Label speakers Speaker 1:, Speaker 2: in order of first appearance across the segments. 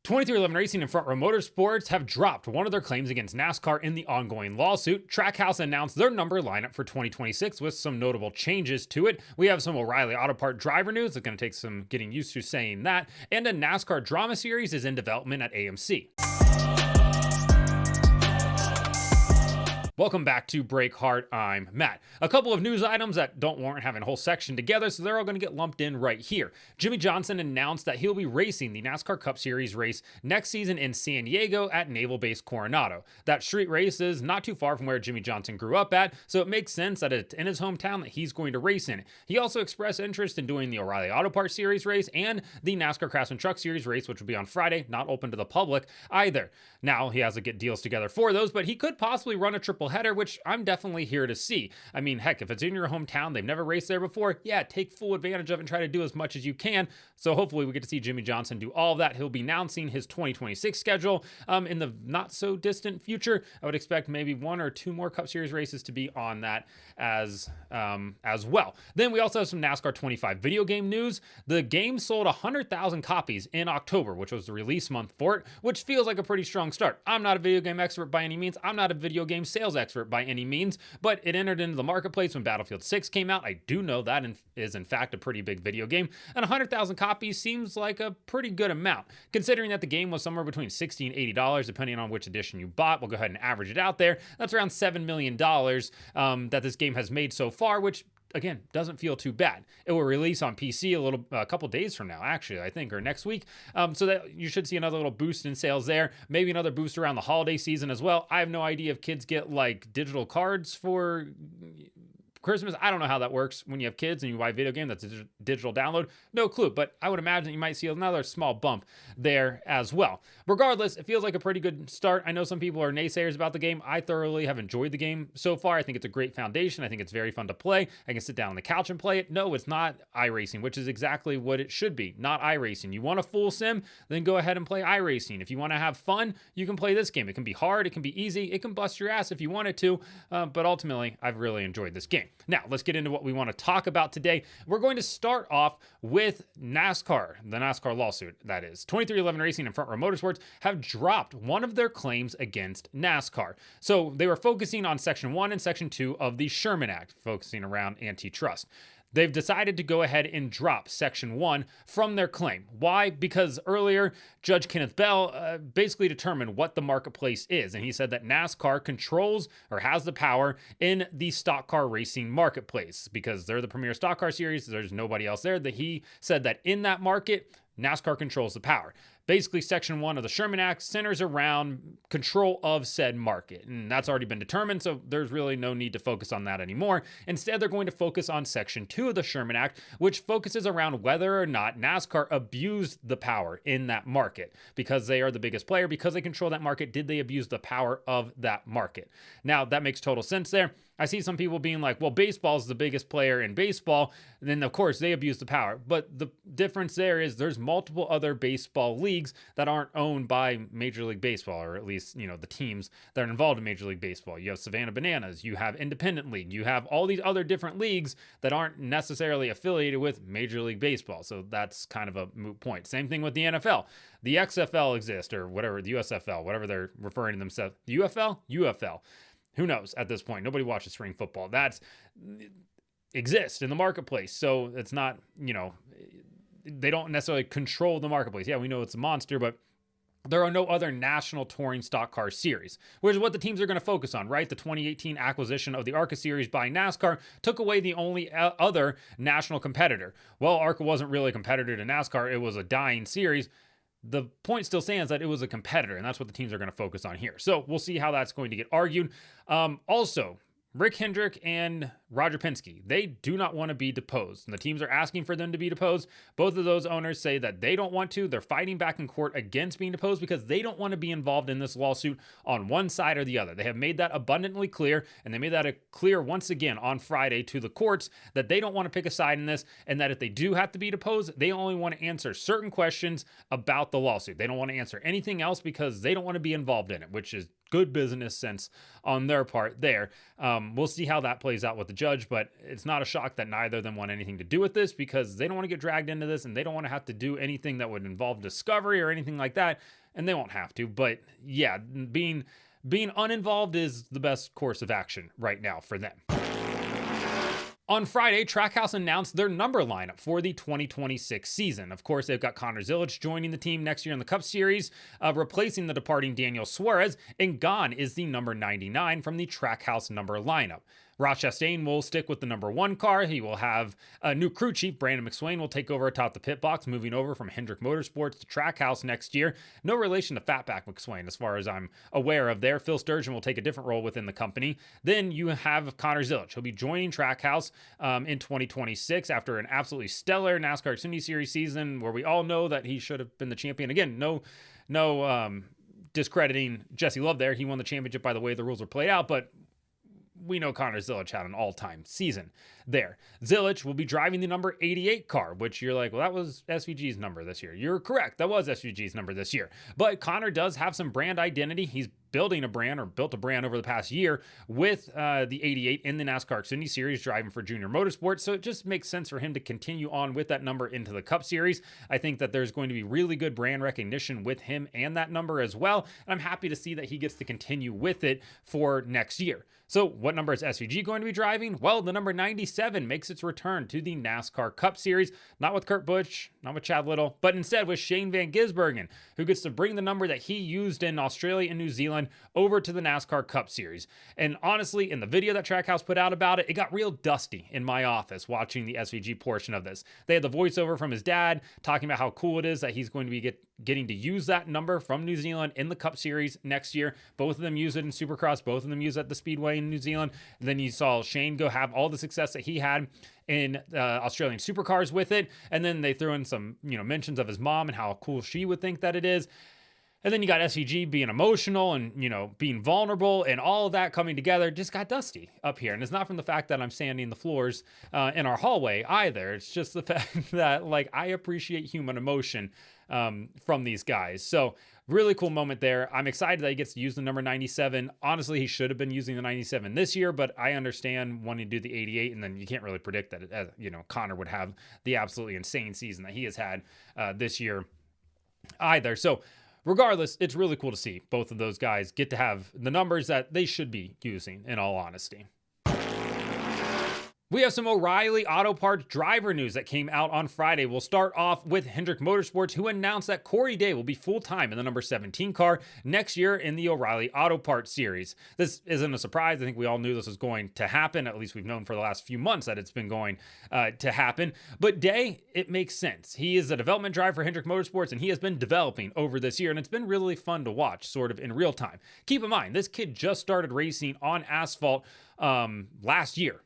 Speaker 1: 2311 Racing and Front Row Motorsports have dropped one of their claims against NASCAR in the ongoing lawsuit. Trackhouse announced their number lineup for 2026 with some notable changes to it. We have some O'Reilly Auto Part driver news. It's going to take some getting used to saying that. And a NASCAR drama series is in development at AMC. Welcome back to Break Hard. I'm Matt. A couple of news items that don't warrant having a whole section together, so they're all going to get lumped in right here. Jimmy Johnson announced that he'll be racing the NASCAR Cup Series race next season in San Diego at Naval Base Coronado. That street race is not too far from where Jimmy Johnson grew up at, so it makes sense that it's in his hometown that he's going to race in it. He also expressed interest in doing the O'Reilly Auto Parts Series race and the NASCAR Craftsman Truck Series race, which will be on Friday, not open to the public either. Now, he has to get deals together for those, but he could possibly run a triple header, which I'm definitely here to see. I mean, heck, if it's in your hometown, they've never raced there before, yeah, take full advantage of it and try to do as much as you can. So hopefully we get to see Jimmy Johnson do all of that. He'll be announcing his 2026 schedule in the not so distant future. I would expect maybe one or two more Cup Series races to be on that as well. Then we also have some NASCAR 25 video game news. The game sold 100,000 copies in October, which was the release month for it, which feels like a pretty strong start. I'm not a video game expert by any means. I'm not a video game sales expert by any means, but it entered into the marketplace when Battlefield 6 came out. I do know that is in fact a pretty big video game, and 100,000 copies seems like a pretty good amount, considering that the game was somewhere between $60 and $80, depending on which edition you bought. We'll go ahead and average it out there. That's around $7 million that this game has made so far, which again, doesn't feel too bad. It will release on PC a couple days from now, actually, I think, or next week. So that you should see another little boost in sales there. Maybe another boost around the holiday season as well. I have no idea if kids get like digital cards for Christmas. I don't know how that works when you have kids and you buy a video game that's a digital download. No clue, but I would imagine you might see another small bump there as well. Regardless, it feels like a pretty good start. I know some people are naysayers about the game. I thoroughly have enjoyed the game so far. I think it's a great foundation. I think it's very fun to play. I can sit down on the couch and play it. No, it's not iRacing, which is exactly what it should be. Not iRacing. You want a full sim? Then go ahead and play iRacing. If you want to have fun, you can play this game. It can be hard. It can be easy. It can bust your ass if you wanted to. But ultimately, I've really enjoyed this game. Now, let's get into what we want to talk about today. We're going to start off with NASCAR, the NASCAR lawsuit, that is. 2311 Racing and Front Row Motorsports have dropped one of their claims against NASCAR. So they were focusing on Section 1 and Section 2 of the Sherman Act, focusing around antitrust. They've decided to go ahead and drop Section 1 from their claim. Why? Because earlier, Judge Kenneth Bell basically determined what the marketplace is. And he said that NASCAR controls or has the power in the stock car racing marketplace because they're the premier stock car series. There's nobody else there. That he said that in that market, NASCAR controls the power. Basically, Section 1 of the Sherman Act centers around control of said market, and that's already been determined, so there's really no need to focus on that anymore. Instead, they're going to focus on Section 2 of the Sherman Act, which focuses around whether or not NASCAR abused the power in that market. Because they are the biggest player, because they control that market, did they abuse the power of that market? Now, that makes total sense there. I see some people being like, well, baseball is the biggest player in baseball, and then of course they abuse the power. But the difference there is there's multiple other baseball leagues that aren't owned by Major League Baseball, or at least, the teams that are involved in Major League Baseball. You have Savannah Bananas, you have Independent League, you have all these other different leagues that aren't necessarily affiliated with Major League Baseball. So that's kind of a moot point. Same thing with the NFL. The XFL exists, or whatever, the USFL, whatever they're referring to themselves. The UFL? UFL. Who knows at this point? Nobody watches spring football. That's exists in the marketplace. So it's not, they don't necessarily control the marketplace. Yeah, we know it's a monster, but there are no other national touring stock car series, which is what the teams are going to focus on, right? The 2018 acquisition of the ARCA series by NASCAR took away the only other national competitor. Well, ARCA wasn't really a competitor to NASCAR. It was a dying series. The point still stands that it was a competitor, and that's what the teams are going to focus on here. So we'll see how that's going to get argued. Also, Rick Hendrick and Roger Penske, they do not want to be deposed. And the teams are asking for them to be deposed. Both of those owners say that they don't want to. They're fighting back in court against being deposed because they don't want to be involved in this lawsuit on one side or the other. They have made that abundantly clear, and they made that clear once again on Friday to the courts that they don't want to pick a side in this, and that if they do have to be deposed, they only want to answer certain questions about the lawsuit. They don't want to answer anything else because they don't want to be involved in it, which is good business sense on their part there. We'll see how that plays out with the judge, but it's not a shock that neither of them want anything to do with this because they don't want to get dragged into this and they don't want to have to do anything that would involve discovery or anything like that, and they won't have to. But yeah, being uninvolved is the best course of action right now for them. On Friday, Trackhouse announced their number lineup for the 2026 season. Of course, they've got Connor Zilic joining the team next year in the Cup Series, replacing the departing Daniel Suarez, and gone is the number 99 from the Trackhouse number lineup. Ross Chastain will stick with the number 1 car. He will have a new crew chief. Brandon McSwain will take over atop the pit box, moving over from Hendrick Motorsports to Trackhouse next year. No relation to Fatback McSwain, as far as I'm aware of there. Phil Sturgeon will take a different role within the company. Then you have Connor Zilic. He'll be joining Trackhouse in 2026 after an absolutely stellar NASCAR Xfinity Series season where we all know that he should have been the champion. Again, no discrediting Jesse Love there. He won the championship by the way the rules were played out, but we know Connor Zilic had an all-time season there. Zilic will be driving the number 88 car, which you're like, well, that was SVG's number this year. You're correct. That was SVG's number this year. But Connor does have some brand identity. He's building a brand or built a brand over the past year with the 88 in the NASCAR Xfinity Series driving for Junior Motorsports. So it just makes sense for him to continue on with that number into the Cup Series. I think that there's going to be really good brand recognition with him and that number as well. And I'm happy to see that he gets to continue with it for next year. So what number is SVG going to be driving? Well, the number 97 makes its return to the NASCAR Cup Series, not with Kurt Busch, not with Chad Little, but instead with Shane Van Gisbergen, who gets to bring the number that he used in Australia and New Zealand over to the NASCAR Cup Series. And honestly, in the video that Trackhouse put out about it, it got real dusty in my office watching the SVG portion of this. They had the voiceover from his dad talking about how cool it is that he's going to be getting to use that number from New Zealand in the Cup Series next year. Both of them use it in Supercross. Both of them use it at the Speedway in New Zealand. And then you saw Shane go have all the success that he had in Australian Supercars with it. And then they threw in some, mentions of his mom and how cool she would think that it is. And then you got SVG being emotional and, being vulnerable, and all of that coming together just got dusty up here. And it's not from the fact that I'm sanding the floors in our hallway either. It's just the fact that, I appreciate human emotion from these guys. So really cool moment there. I'm excited that he gets to use the number 97. Honestly, he should have been using the 97 this year, but I understand wanting to do the 88, and then you can't really predict that, Connor would have the absolutely insane season that he has had this year either. So regardless, it's really cool to see both of those guys get to have the numbers that they should be using, in all honesty. We have some O'Reilly Auto Parts driver news that came out on Friday. We'll start off with Hendrick Motorsports, who announced that Corey Day will be full-time in the number 17 car next year in the O'Reilly Auto Parts series. This isn't a surprise. I think we all knew this was going to happen. At least we've known for the last few months that it's been going to happen. But Day, it makes sense. He is a development driver for Hendrick Motorsports, and he has been developing over this year, and it's been really fun to watch, sort of in real time. Keep in mind, this kid just started racing on asphalt last year.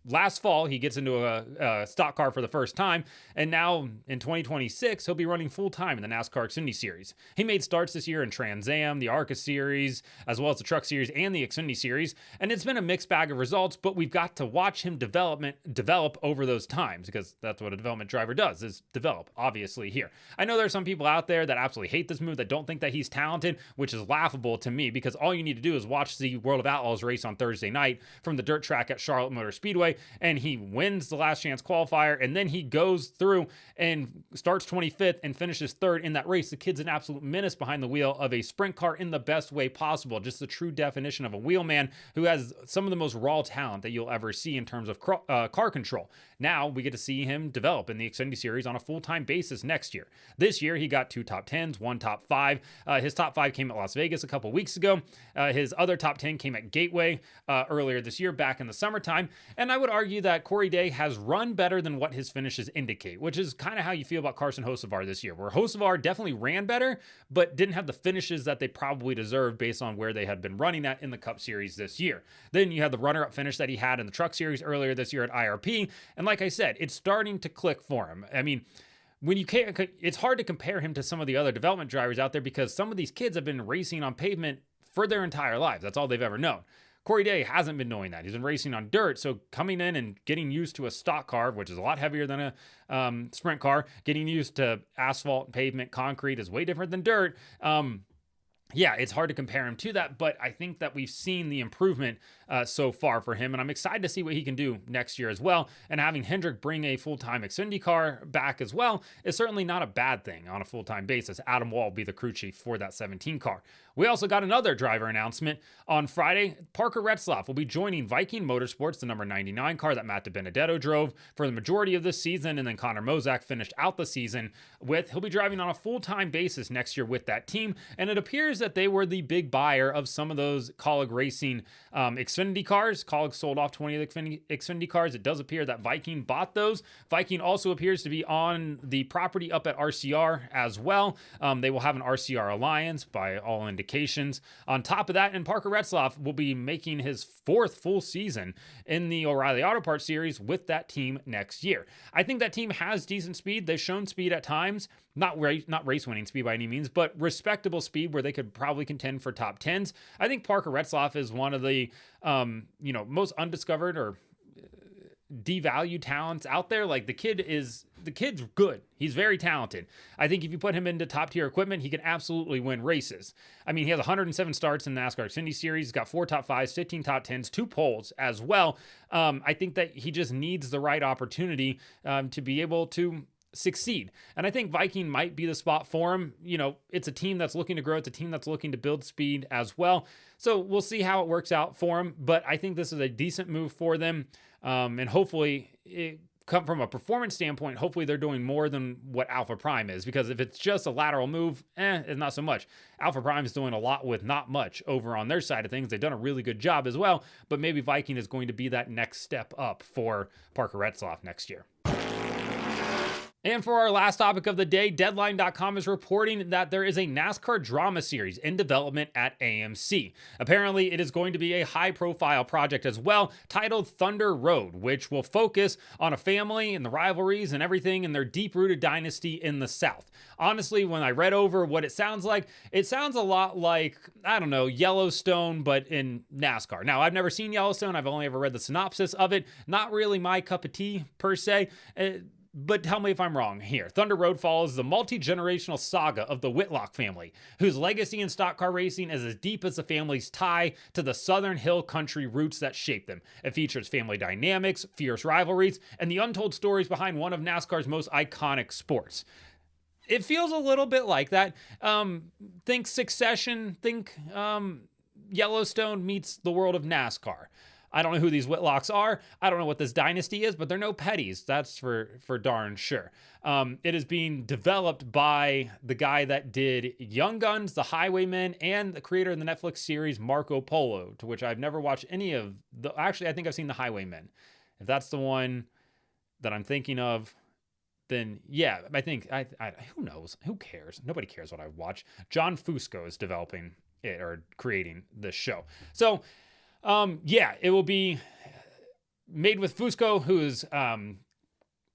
Speaker 1: Last fall, he gets into a stock car for the first time, and now in 2026, he'll be running full-time in the NASCAR Xfinity Series. He made starts this year in Trans Am, the ARCA Series, as well as the Truck Series and the Xfinity Series, and it's been a mixed bag of results, but we've got to watch him develop over those times, because that's what a development driver does, is develop, obviously, here. I know there are some people out there that absolutely hate this move, that don't think that he's talented, which is laughable to me, because all you need to do is watch the World of Outlaws race on Thursday night from the dirt track at Charlotte Motor Speedway, and he wins the last chance qualifier, and then he goes through and starts 25th and finishes third in that race. The kid's an absolute menace behind the wheel of a sprint car in the best way possible. Just the true definition of a wheelman who has some of the most raw talent that you'll ever see in terms of car control. Now we get to see him develop in the Xfinity Series on a full-time basis next year. This year, he got 2 top 10s, 1 top 5. His top 5 came at Las Vegas a couple weeks ago. His other top 10 came at Gateway earlier this year, back in the summertime. And I would argue that Corey Day has run better than what his finishes indicate, which is kind of how you feel about Carson Hocevar this year, where Hocevar definitely ran better, but didn't have the finishes that they probably deserved based on where they had been running at in the Cup Series this year. Then you had the runner-up finish that he had in the Truck Series earlier this year at IRP, and like I said, it's starting to click for him. I mean, when you can't, it's hard to compare him to some of the other development drivers out there, because some of these kids have been racing on pavement for their entire lives. That's all they've ever known. Corey Day hasn't been doing that. He's been racing on dirt, so coming in and getting used to a stock car, which is a lot heavier than a sprint car, getting used to asphalt, pavement, concrete is way different than dirt. yeah, it's hard to compare him to that, but I think that we've seen the improvement so far for him, and I'm excited to see what he can do next year as well. And having Hendrick bring a full-time Xfinity car back as well is certainly not a bad thing on a full-time basis. Adam Wall will be the crew chief for that 17 car. We also got another driver announcement on Friday. Parker Retzlaff will be joining Viking Motorsports, the number 99 car that Matt DiBenedetto drove for the majority of this season, and then Connor Mozak finished out the season with. He'll be driving on a full-time basis next year with that team, and it appears that they were the big buyer of some of those Kaulig Racing Xfinity cars. Kaulig sold off 20 of the Xfinity cars. It does appear that Viking bought those. Viking also appears to be on the property up at RCR as well. They will have an RCR alliance by all indications. On top of that, and Parker Retzlaff will be making his 4th full season in the O'Reilly Auto Parts Series with that team next year. I think that team has decent speed. They've shown speed at times. Not race winning speed by any means, but respectable speed where they could probably contend for top 10s. I think Parker Retzlaff is one of the most undiscovered or devalued talents out there. Like the kid's good. He's very talented. I think if you put him into top tier equipment, he can absolutely win races. I mean, he has 107 starts in the NASCAR Xfinity Series. He's got 4 top 5s, 15 top 10s, 2 poles as well. I think that he just needs the right opportunity to be able to succeed. And I think Viking might be the spot for him. It's a team that's looking to grow. It's a team that's looking to build speed as well. So we'll see how it works out for him. But I think this is a decent move for them. And hopefully it come from a performance standpoint, hopefully they're doing more than what Alpha Prime is, because if it's just a lateral move, it's not so much. Alpha Prime is doing a lot with not much over on their side of things. They've done a really good job as well, but maybe Viking is going to be that next step up for Parker Retzlaff next year. And for our last topic of the day, Deadline.com is reporting that there is a NASCAR drama series in development at AMC. Apparently, it is going to be a high-profile project as well, titled Thunder Road, which will focus on a family and the rivalries and everything in their deep-rooted dynasty in the South. Honestly, when I read over what it sounds a lot like, I don't know, Yellowstone, but in NASCAR. Now, I've never seen Yellowstone. I've only ever read the synopsis of it. Not really my cup of tea, per se. But tell me if I'm wrong here. Thunder Road follows the multi-generational saga of the Whitlock family, whose legacy in stock car racing is as deep as the family's tie to the Southern Hill Country roots that shaped them. It features family dynamics, fierce rivalries, and the untold stories behind one of NASCAR's most iconic sports. It feels a little bit like that. Think Succession, think Yellowstone meets the world of NASCAR. I don't know who these Whitlocks are. I don't know what this dynasty is, but they're no petties. That's for darn sure. It is being developed by the guy that did Young Guns, The Highwaymen, and the creator of the Netflix series Marco Polo, to which I've never watched any of the. Actually, I think I've seen The Highwaymen. If that's the one that I'm thinking of, then yeah, I think who knows? Who cares? Nobody cares what I watch. John Fusco is developing it or creating this show. So. It will be made with Fusco, who is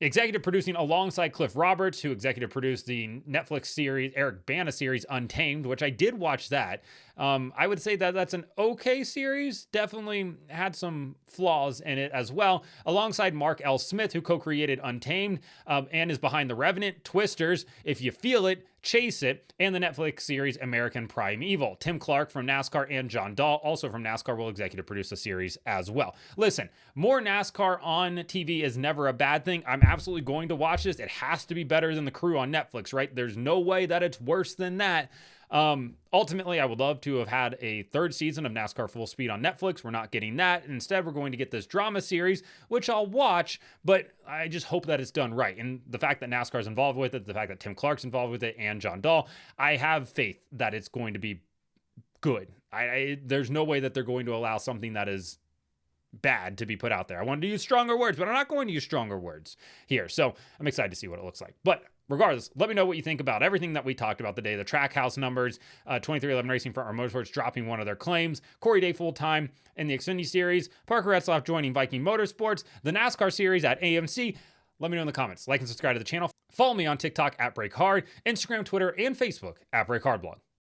Speaker 1: executive producing alongside Cliff Roberts, who executive produced the Netflix series, Eric Bana series, Untamed, which I did watch that. I would say that that's an okay series. Definitely had some flaws in it as well. Alongside Mark L. Smith, who co-created Untamed and is behind The Revenant, Twisters, If You Feel It, Chase It, and the Netflix series American Primeval. Tim Clark from NASCAR and John Dahl, also from NASCAR, will executive produce the series as well. Listen, more NASCAR on TV is never a bad thing. I'm absolutely going to watch this. It has to be better than The Crew on Netflix, right? There's no way that it's worse than that. Ultimately, I would love to have had a 3rd season of NASCAR Full Speed on Netflix. We're not getting that. Instead, we're going to get this drama series, which I'll watch, but I just hope that it's done right. And the fact that NASCAR is involved with it, the fact that Tim Clark's involved with it, and John Dahl, I have faith that it's going to be good. There's no way that they're going to allow something that is bad to be put out there. I wanted to use stronger words, but I'm not going to use stronger words here. So I'm excited to see what it looks like. But regardless, let me know what you think about everything that we talked about today. The Trackhouse numbers, 2311 Racing for our Motorsports dropping one of their claims, Corey Day full-time in the Xfinity Series, Parker Retzlaff joining Viking Motorsports, the NASCAR Series at AMC. Let me know in the comments. Like and subscribe to the channel. Follow me on TikTok at BreakHard, Instagram, Twitter, and Facebook at BreakHardBlog.